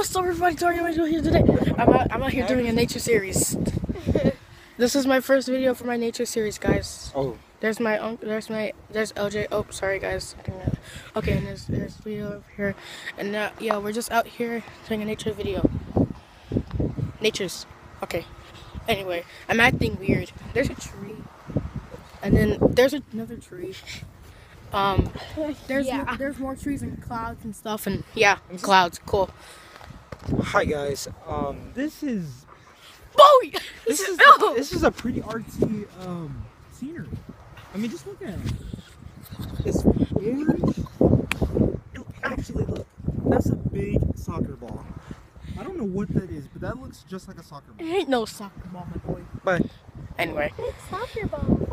What's up, everybody? Tori, I'm here today. I'm out here doing a nature series. This is my first video for my nature series, guys. Oh. There's my uncle. There's LJ. Oh, sorry, guys. Okay, and there's Leo over here, and yeah, we're just out here doing a nature video. Nature's okay. Anyway, I'm acting weird. There's a tree, and then there's another tree. There's more trees and clouds and stuff, and yeah, clouds. Cool. Hi guys. This is Bowie. this is a pretty artsy scenery. I mean, just look at it. It's orange. Actually, look. That's a big soccer ball. I don't know what that is, but that looks just like a soccer ball. It ain't no soccer ball, my boy. But anyway. Big soccer ball.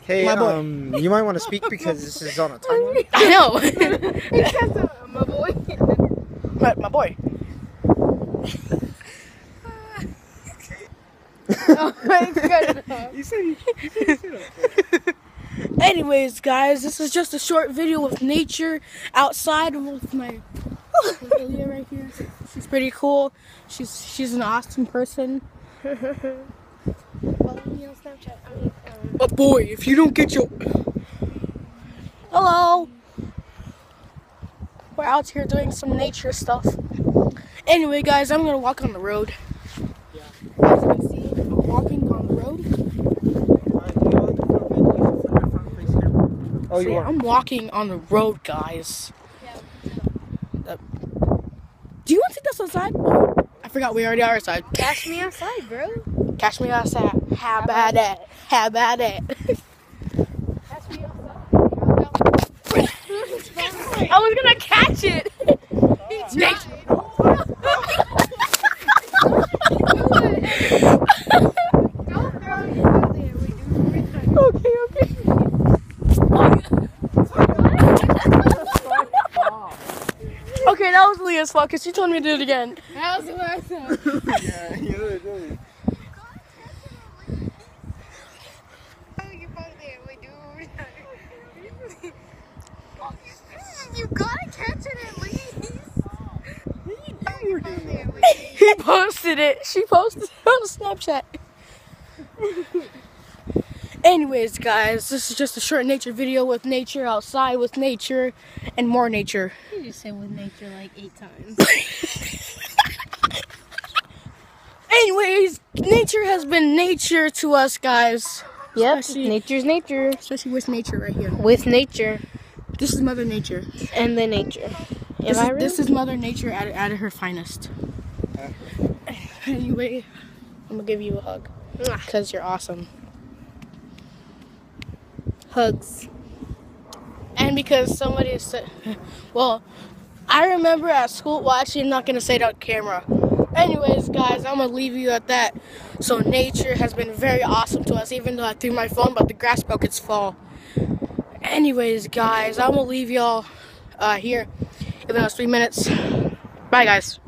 hey, my boy. you might want to speak because this is on a timeline. I know. My boy. My boy. You say that. Anyways, guys, this is just a short video with nature outside with my Leah right here. She's pretty cool. She's an awesome person. Follow me on Snapchat. Oh boy, if you don't get your... Hello! We're out here doing some nature stuff. Anyway, guys, I'm gonna walk on the road. Yeah. As you can see, I'm walking on the road. Oh, So, you yeah, are. I'm walking on the road, guys. Yeah. Do you want to take us outside? Oh, I forgot we already are outside. Catch me outside, bro. Catch me outside. How about that? How about that? Catch me outside. I was gonna catch it. Nature. Don't throw me out there. We do Okay. Okay, that was Leah's fault because she told me to do it again. How's the last time? Yeah, you really. You gotta catch it at least. He posted it. She posted it on Snapchat. Anyways, guys, this is just a short nature video with nature outside, with nature, and more nature. You just said with nature like 8 times. Anyways, nature has been nature to us, guys. Yep, Especially- nature's nature. Especially with nature right here. With nature This is Mother Nature. and the nature. This is Mother Nature at her finest. Anyway, I'm gonna give you a hug because you're awesome. Hugs. And because somebody said, well, I remember at school, well, actually, I'm not gonna say that on camera. Anyways, guys, I'm gonna leave you at that. So nature has been very awesome to us, even though I threw my phone, but the grass broke its fall. Anyways, guys, I'm gonna leave y'all here, even though it's 3 minutes. Bye, guys.